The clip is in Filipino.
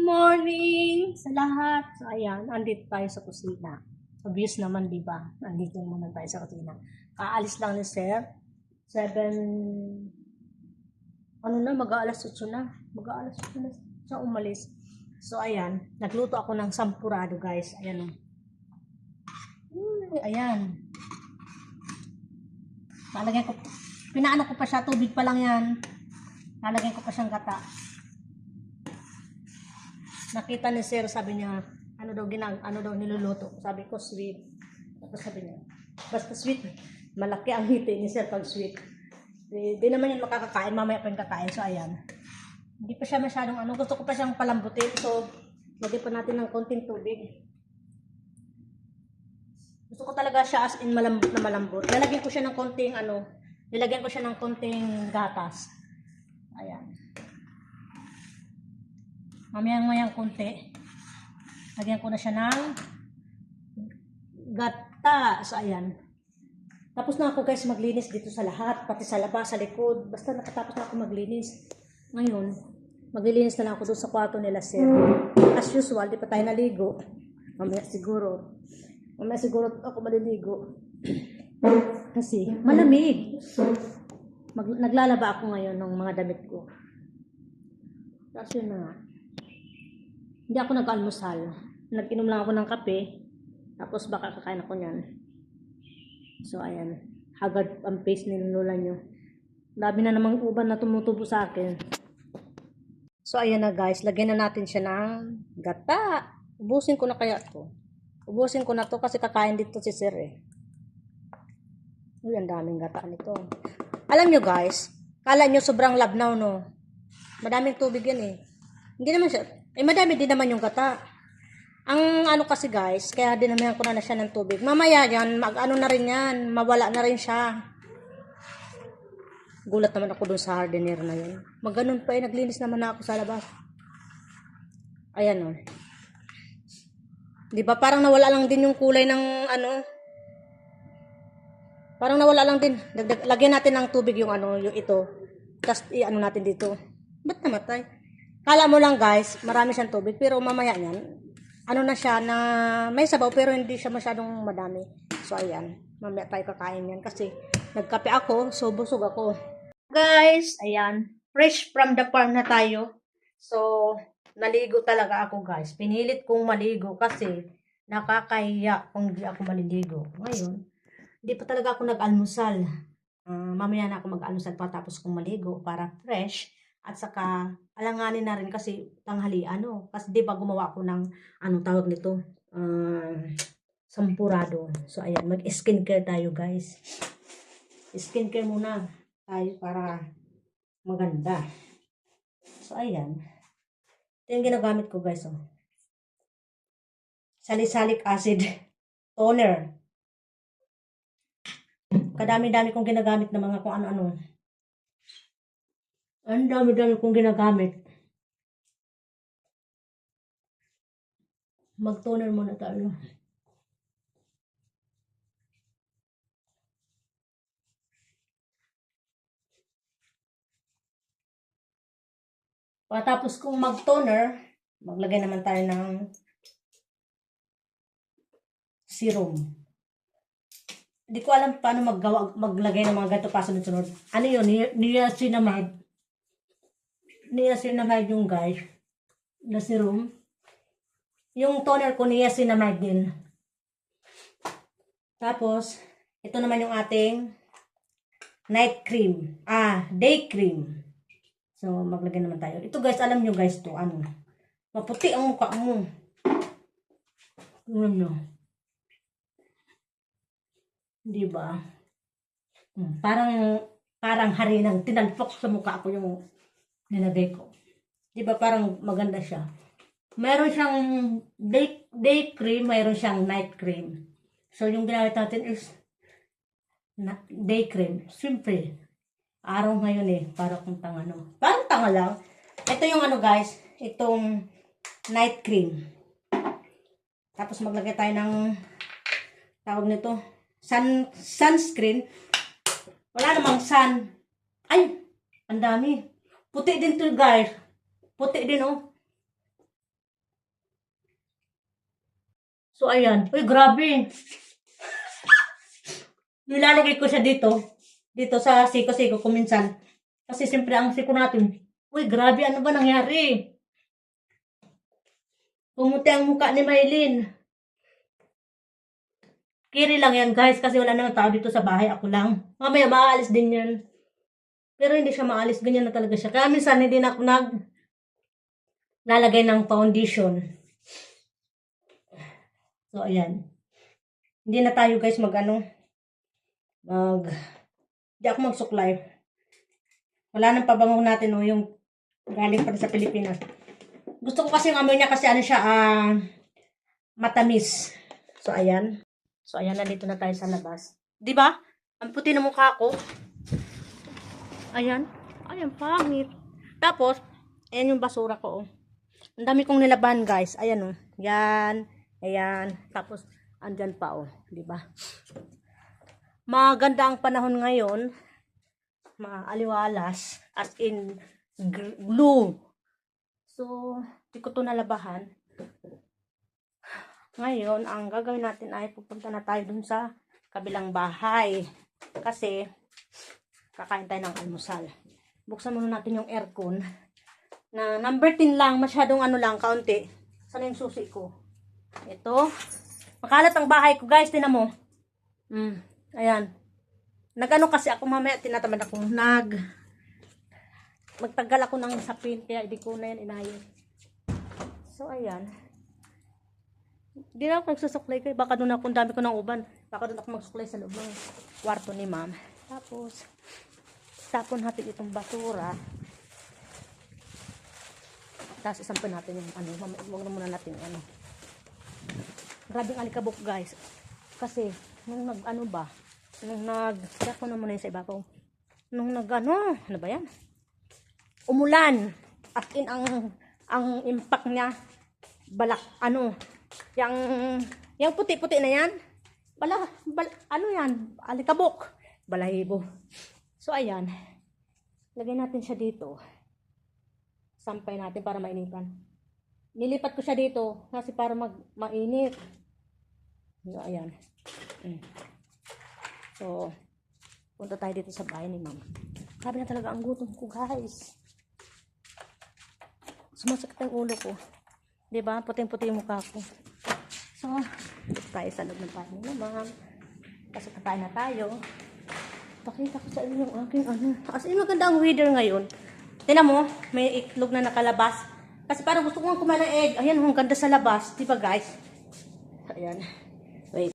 morning sa lahat. So, ayan, andito tayo sa kusina. Obvious naman, di ba? Andito naman tayo sa kusina. Kaalis lang ni Sir. 7, ano na, mag-aalas 8 na. Mag-aalas 8 na siya umalis. So, ayan, nagluto ako ng sampurado, guys. Ayan, o. Ayan. Lalagyan ko, pinaano ko pa siya, tubig pa lang yan. Lalagyan ko pa siyang gata. Nakita ni Sir, sabi niya, ano daw niluluto. Sabi ko, sweet. Tapos sabi niya, basta sweet. Malaki ang hiti ni Sir pag sweet. Di naman yun makakakain, mamaya pa yung kakain. So, ayan. Hindi pa siya masyadong ano. Gusto ko pa siyang palambutin. So, lagyan pa natin ng konting tubig. Gusto ko talaga siya as in malambot na malambot. Lalagyan ko siya ng konting ano. Nilagyan ko siya ng konting gatas. Ayan. Mamayang konti. Lagyan ko na siya ng gata. So, ayan. Tapos na ako guys maglinis dito sa lahat. Pati sa labas, sa likod. Basta nakatapos na ako maglinis. Ngayon, maglilinis na lang ako doon sa kwarto nila Sir. As usual, di pa tayo naligo. Mamaya siguro ako maliligo. Kasi malamig. Naglalaba ako ngayon ng mga damit ko. Tapos yun na nga. Hindi ako nag-almusal. Nag-inom lang ako ng kape. Tapos baka kakain ako niyan. So, ayan. Hagad ang face ni Lola nyo. Dami na namang uban na tumutubo sa akin. So, ayan na guys. Lagyan na natin siya ng gata. Ubusin ko na kaya to. Ubusin ko na to kasi kakain dito si Sir eh. Uy, ang daming gata nito. Alam nyo guys, kala nyo sobrang labnaw no. Madaming tubig yan eh. Hindi naman siya. Eh, madami din naman yung gata. Ang ano kasi guys, kaya dinamihan ko na siya ng tubig. Mamaya yan, mag-ano na rin yan. Mawala na rin siya. Gulat naman ako dun sa hardener na yun. Maganon pa eh, naglinis naman na ako sa labas. Ayan o. Di ba parang nawala lang din yung kulay ng ano. Parang nawala lang din. Lagyan natin ng tubig yung ano, yung ito. Tapos i-ano natin dito. Ba't namatay? Kala mo lang guys, marami siyang tubig. Pero mamaya yan, ano na siya na may sabaw pero hindi siya masyadong madami. So ayan, mamaya tayo kakain yan. Kasi nagkape ako, so busog ako. Guys, ayan. Fresh from the farm na tayo. So, naligo talaga ako guys. Pinilit kong maligo kasi nakakahiya kung di ako maliligo. Ngayon, hindi pa talaga ako nag-almusal. Mamaya na ako mag-almusal patapos kong maligo para fresh. At saka, alanganin na rin kasi tanghalian, no? Kasi di ba gumawa ako ng, anong tawag nito? Sampurado. So, ayan, mag-skincare tayo, guys. Skincare muna tayo para maganda. So, ayan. Ito yung ginagamit ko, guys, oh. Salicylic acid toner. Kadami-dami kong ginagamit na mga kung ano-ano. Ang dami-dami kong ginagamit. Mag-toner muna tayo. Pagkatapos kong mag-toner, maglagay naman tayo ng serum. Hindi ko alam paano maglagay ng mga ganito pa sunod-sunod. Ano yun? Niacinamide. Niacinamide yung guys. Na serum. Yung toner ko niacinamide din. Tapos, ito naman yung ating night cream. Day cream. So, maglagay naman tayo. Ito guys, alam nyo guys to. Ano? Maputi ang mukha mo. Ano? Diba? Parang hari ng tinalpok sa mukha ko yung nilagay ko. Diba parang maganda siya. Meron siyang day cream, meron siyang night cream. So yung ginamit natin is day cream. Simple. Araw ngayon eh, para kung tanga no. Parang tanga lang. Ito yung ano guys, itong night cream. Tapos maglagay tayo ng tawag nito, sunscreen. Wala namang sun. Ay, ang dami. Puti din to guys. Puti din oh. So, ayan. Uy, grabe. Nilalagay ko siya dito. Dito sa siko-siko ko minsan. Kasi siyempre ang siko natin. Uy, grabe. Ano ba nangyari? Pumuti ang mukha ni Maylin. Kiri lang yan, guys. Kasi wala naman tao dito sa bahay. Ako lang. Mamaya, maaalis din yan. Pero hindi siya maalis. Ganyan na talaga siya. Kaya minsan, hindi na ako lalagay ng foundation. So, ayan. Hindi na tayo, guys, hindi ako magsuklay. Wala nang pabango natin, no, yung galing pa rin sa Pilipinas. Gusto ko kasi yung amoy niya kasi ano siya, matamis. So, ayan. So, ayan, nandito na tayo sa labas. Di ba? Ang puti na mukha ko. Ayan. Ayan, pangit. Tapos, ayan yung basura ko, oh. Ang dami kong nilaban, guys. Ayan, oh. Yan. Ayan. Tapos, andyan pa, oh. Di ba? Maganda ang panahon ngayon. Maaliwalas. As in, blue. So, di ko ito nalabahan. Ngayon, ang gagawin natin ay pupunta na tayo dun sa kabilang bahay. Kasi, kakain tayo ng almusal. Buksan muna natin yung aircon. Na number 10 lang, masyadong kaunti. Sana yung susi ko? Ito. Makalat ang bahay ko, guys. Tinan mo. Ayan. Nagano kasi ako mamaya, tinatamad ako. Magtagal ako ng sapin, kaya hindi ko na yan inayos. So, ayan. Hindi na ako nagsusuklay kayo. Baka doon ako, dami ko ng uban. Baka doon ako magsuklay sa loob ng kwarto ni ma'am. Tapos, tapon natin itong basura. Tapos isampun natin yung huwag na muna natin Grabe ang alikabok, guys. Kasi, nung dako na muna yung sa ibabaw. Nung ano ba yan? Umulan. As in, ang impact niya, yung puti-puti na yan, alikabok. Balahibo. So, ayan. Lagay natin siya dito. Sampay natin para mainitan. Nilipat ko siya dito kasi para mainit. So, ayan. So, punta tayo dito sa bahay ni ma'am. Sabi na talaga ang gutom ko, guys. Sumasakit ang ulo ko. Diba? Puting-puti yung mukha ko. So, dito tayo sa loob ng bahay ni ma'am. Kasi kakain na tayo. Pakita ko sa inyo yung aking As in, maganda ang weather ngayon. Tingnan mo, may itlog na nakalabas. Kasi parang gusto ko kumain ng egg. Ayan, ang ganda sa labas. Diba, guys? Ayan. Wait.